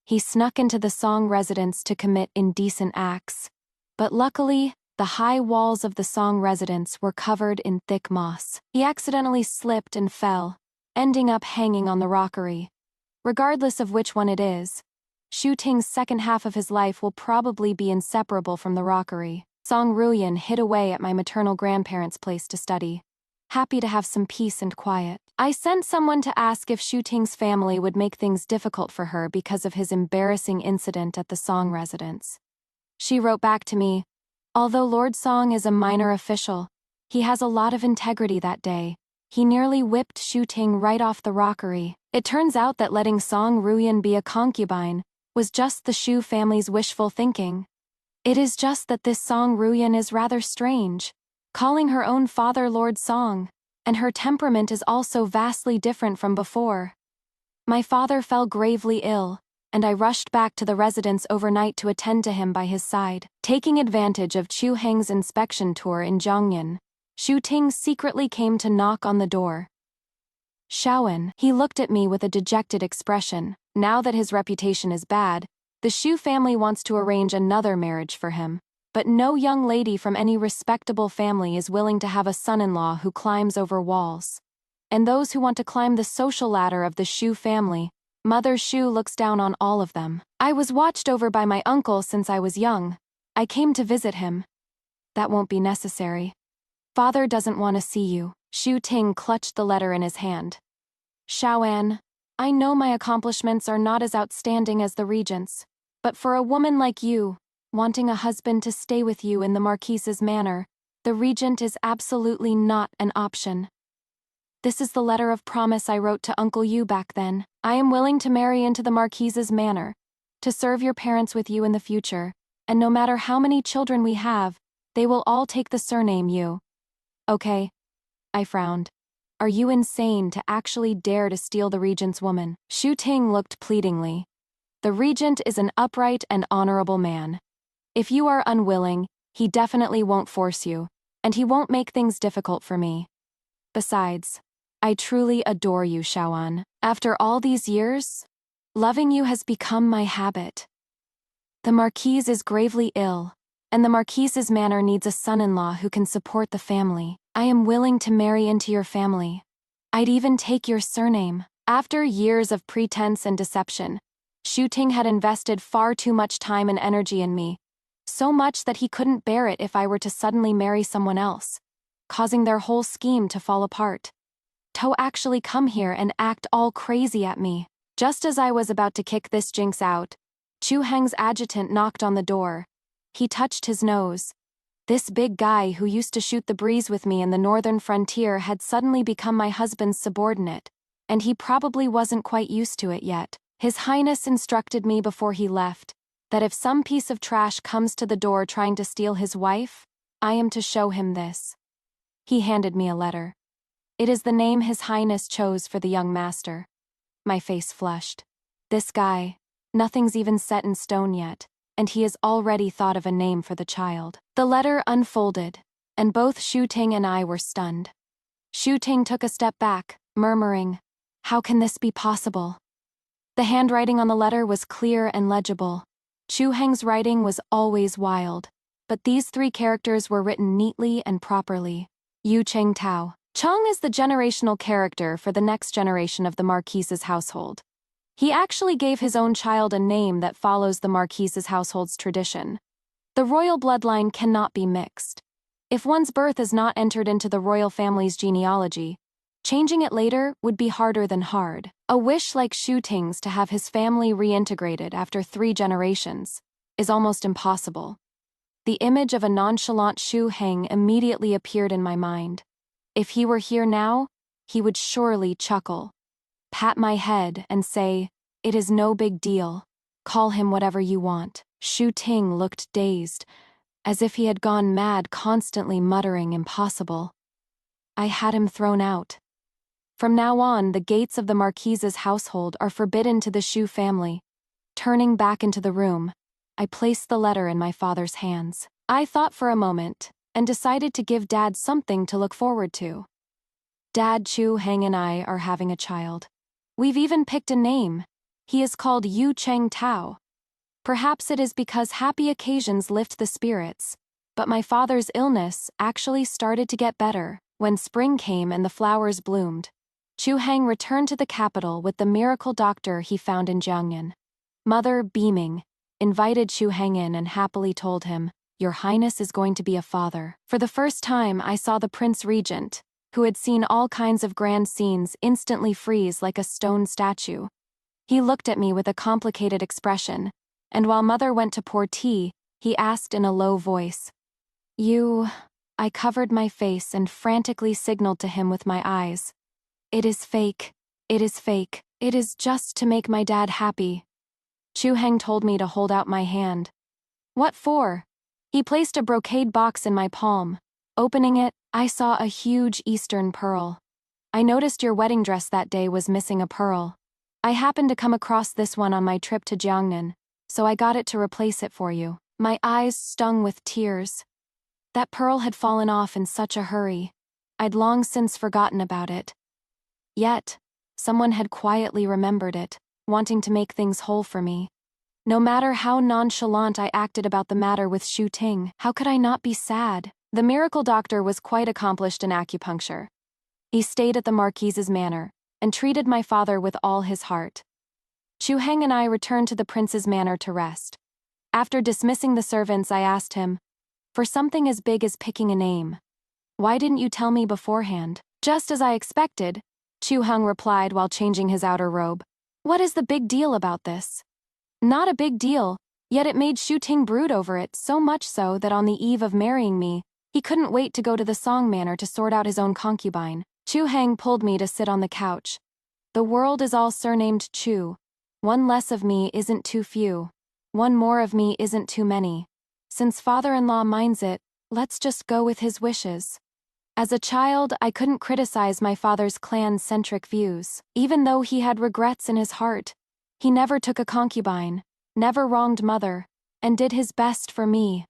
He snuck into the Song residence to commit indecent acts, but luckily, the high walls of the Song residence were covered in thick moss. He accidentally slipped and fell, ending up hanging on the rockery. Regardless of which one it is, Shu Ting's second half of his life will probably be inseparable from the rockery. Song Ruyan hid away at my maternal grandparents' place to study, happy to have some peace and quiet. I sent someone to ask if Shu Ting's family would make things difficult for her because of his embarrassing incident at the Song residence. She wrote back to me, "Although Lord Song is a minor official, he has a lot of integrity that day. He nearly whipped Shu Ting right off the rockery." It turns out that letting Song Ruyan be a concubine was just the Shu family's wishful thinking. It is just that this Song Ruyan is rather strange, calling her own father Lord Song, and her temperament is also vastly different from before. My father fell gravely ill, and I rushed back to the residence overnight to attend to him by his side. Taking advantage of Chu Heng's inspection tour in Zhongyan, Shu Ting secretly came to knock on the door. "Shaoan." He looked at me with a dejected expression. Now that his reputation is bad, the Shu family wants to arrange another marriage for him, but no young lady from any respectable family is willing to have a son-in-law who climbs over walls. And those who want to climb the social ladder of the Shu family, Mother Shu looks down on all of them. I was watched over by my uncle since I was young. I came to visit him. That won't be necessary. Father doesn't want to see you. Shu Ting clutched the letter in his hand. "Shaoan, I know my accomplishments are not as outstanding as the regent's, but for a woman like you, wanting a husband to stay with you in the Marquis's manor, the regent is absolutely not an option. This is the letter of promise I wrote to Uncle Yu back then. I am willing to marry into the Marquis's manor, to serve your parents with you in the future, and no matter how many children we have, they will all take the surname Yu. Okay, I frowned. Are you insane to actually dare to steal the regent's woman? Shu Ting looked pleadingly. The regent is an upright and honorable man. If you are unwilling, he definitely won't force you, and he won't make things difficult for me. Besides, I truly adore you, Shaoan. After all these years, loving you has become my habit. The Marquise is gravely ill, and the Marquise's manor needs a son-in-law who can support the family. I am willing to marry into your family. I'd even take your surname. After years of pretense and deception, Shu Ting had invested far too much time and energy in me, so much that he couldn't bear it if I were to suddenly marry someone else, causing their whole scheme to fall apart. To actually come here and act all crazy at me. Just as I was about to kick this jinx out, Chu Heng's adjutant knocked on the door. He touched his nose. This big guy who used to shoot the breeze with me in the northern frontier had suddenly become my husband's subordinate, and he probably wasn't quite used to it yet. His Highness instructed me before he left that if some piece of trash comes to the door trying to steal his wife, I am to show him this. He handed me a letter. It is the name His Highness chose for the young master. My face flushed. This guy, nothing's even set in stone yet, and he has already thought of a name for the child. The letter unfolded, and both Shu Ting and I were stunned. Shu Ting took a step back, murmuring, "How can this be possible?" The handwriting on the letter was clear and legible. Chu Heng's writing was always wild, but these 3 characters were written neatly and properly. Yu Cheng Tao. Cheng is the generational character for the next generation of the Marquise's household. He actually gave his own child a name that follows the Marquise's household's tradition. The royal bloodline cannot be mixed. If one's birth is not entered into the royal family's genealogy, changing it later would be harder than hard. A wish like Shu Ting's to have his family reintegrated after 3 generations is almost impossible. The image of a nonchalant Shu Heng immediately appeared in my mind. If he were here now, he would surely chuckle, pat my head, and say, "It is no big deal. Call him whatever you want." Shu Ting looked dazed, as if he had gone mad, constantly muttering impossible. I had him thrown out. From now on, the gates of the Marquise's household are forbidden to the Shu family. Turning back into the room, I placed the letter in my father's hands. I thought for a moment, and decided to give Dad something to look forward to. Dad, Chu Heng and I are having a child. We've even picked a name. He is called Yu Cheng Tao. Perhaps it is because happy occasions lift the spirits, but my father's illness actually started to get better. When spring came and the flowers bloomed, Chu Heng returned to the capital with the miracle doctor he found in Jiangnan. Mother, beaming, invited Chu Heng in and happily told him, "Your Highness is going to be a father." For the first time, I saw the Prince Regent, who had seen all kinds of grand scenes, instantly freeze like a stone statue. He looked at me with a complicated expression, and while Mother went to pour tea, he asked in a low voice, "You..." I covered my face and frantically signaled to him with my eyes. "It is fake. It is fake. It is just to make my dad happy." Chu Heng told me to hold out my hand. "What for?" He placed a brocade box in my palm. Opening it, I saw a huge Eastern pearl. "I noticed your wedding dress that day was missing a pearl. I happened to come across this one on my trip to Jiangnan, so I got it to replace it for you." My eyes stung with tears. That pearl had fallen off in such a hurry. I'd long since forgotten about it. Yet, someone had quietly remembered it, wanting to make things whole for me. No matter how nonchalant I acted about the matter with Shu Ting, how could I not be sad? The miracle doctor was quite accomplished in acupuncture. He stayed at the Marquise's manor and treated my father with all his heart. Chu Heng and I returned to the prince's manor to rest. After dismissing the servants, I asked him, "For something as big as picking a name, why didn't you tell me beforehand?" "Just as I expected," Chu Heng replied while changing his outer robe. "What is the big deal about this?" Not a big deal, yet it made Shu Ting brood over it, so much so that on the eve of marrying me, he couldn't wait to go to the Song Manor to sort out his own concubine. Chu Heng pulled me to sit on the couch. "The world is all surnamed Chu. One less of me isn't too few. One more of me isn't too many. Since father-in-law minds it, let's just go with his wishes." As a child, I couldn't criticize my father's clan-centric views. Even though he had regrets in his heart, he never took a concubine, never wronged mother, and did his best for me,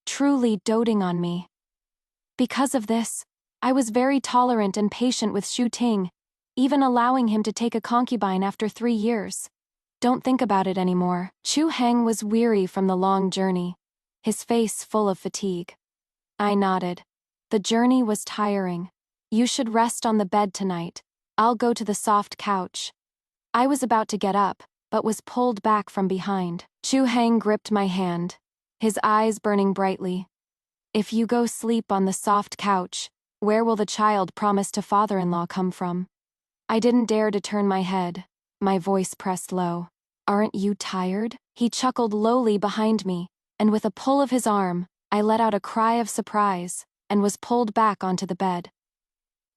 truly doting on me. Because of this, I was very tolerant and patient with Xu Ting, even allowing him to take a concubine after 3 years. Don't think about it anymore. Chu Heng was weary from the long journey, his face full of fatigue. I nodded. The journey was tiring. You should rest on the bed tonight. I'll go to the soft couch. I was about to get up, but was pulled back from behind. Chu Heng gripped my hand, his eyes burning brightly. If you go sleep on the soft couch, where will the child promised to father-in-law come from? I didn't dare to turn my head, my voice pressed low. Aren't you tired? He chuckled lowly behind me, and with a pull of his arm, I let out a cry of surprise, and was pulled back onto the bed.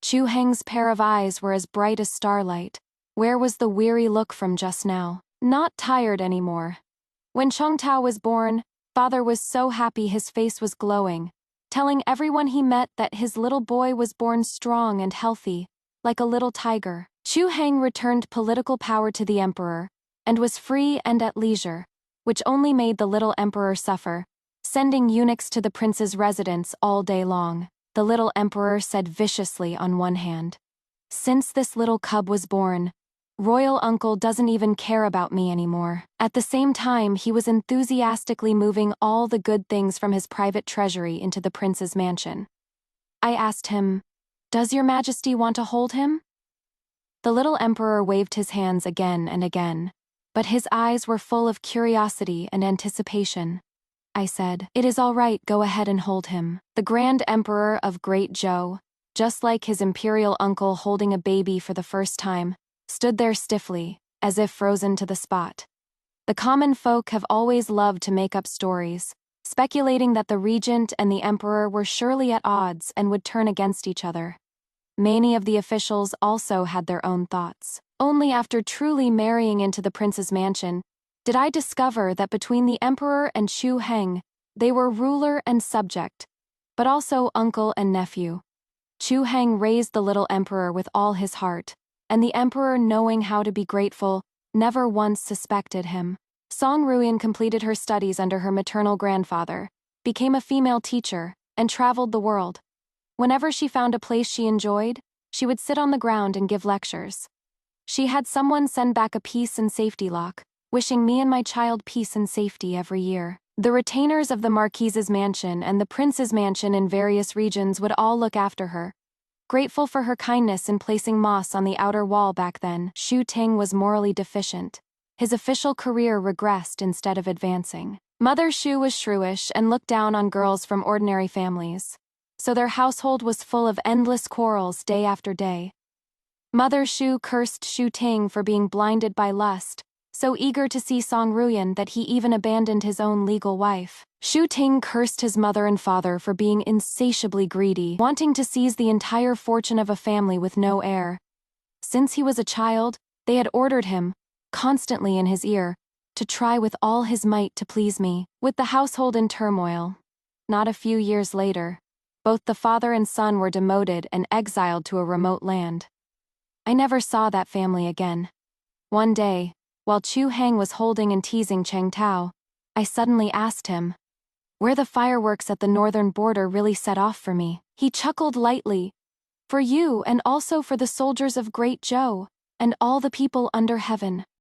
Chu Heng's pair of eyes were as bright as starlight. Where was the weary look from just now? Not tired anymore. When Cheng Tao was born, father was so happy his face was glowing, telling everyone he met that his little boy was born strong and healthy, like a little tiger. Chu Heng returned political power to the emperor, and was free and at leisure, which only made the little emperor suffer, sending eunuchs to the prince's residence all day long. The little emperor said viciously on one hand. Since this little cub was born, royal uncle doesn't even care about me anymore. At the same time, he was enthusiastically moving all the good things from his private treasury into the prince's mansion. I asked him, "Does your majesty want to hold him?" The little emperor waved his hands again and again, but his eyes were full of curiosity and anticipation. I said, "It is all right, go ahead and hold him." The Grand Emperor of Great Zhou, just like his imperial uncle holding a baby for the first time, stood there stiffly, as if frozen to the spot. The common folk have always loved to make up stories, speculating that the regent and the emperor were surely at odds and would turn against each other. Many of the officials also had their own thoughts. Only after truly marrying into the prince's mansion did I discover that between the emperor and Chu Heng, they were ruler and subject, but also uncle and nephew. Chu Heng raised the little emperor with all his heart, and the emperor, knowing how to be grateful, never once suspected him. Song Ruyan completed her studies under her maternal grandfather, became a female teacher, and traveled the world. Whenever she found a place she enjoyed, she would sit on the ground and give lectures. She had someone send back a peace and safety lock, wishing me and my child peace and safety every year. The retainers of the Marquise's mansion and the prince's mansion in various regions would all look after her, grateful for her kindness in placing moss on the outer wall back then. Xu Ting was morally deficient. His official career regressed instead of advancing. Mother Xu was shrewish and looked down on girls from ordinary families, so their household was full of endless quarrels day after day. Mother Xu cursed Xu Ting for being blinded by lust, so eager to see Song Ruyan that he even abandoned his own legal wife. Xu Ting cursed his mother and father for being insatiably greedy, wanting to seize the entire fortune of a family with no heir. Since he was a child, they had ordered him, constantly in his ear, to try with all his might to please me. With the household in turmoil, not a few years later, both the father and son were demoted and exiled to a remote land. I never saw that family again. One day, while Chu Heng was holding and teasing Cheng Tao, I suddenly asked him where the fireworks at the northern border really set off for me. He chuckled lightly. "For you and also for the soldiers of Great Zhou, and all the people under heaven."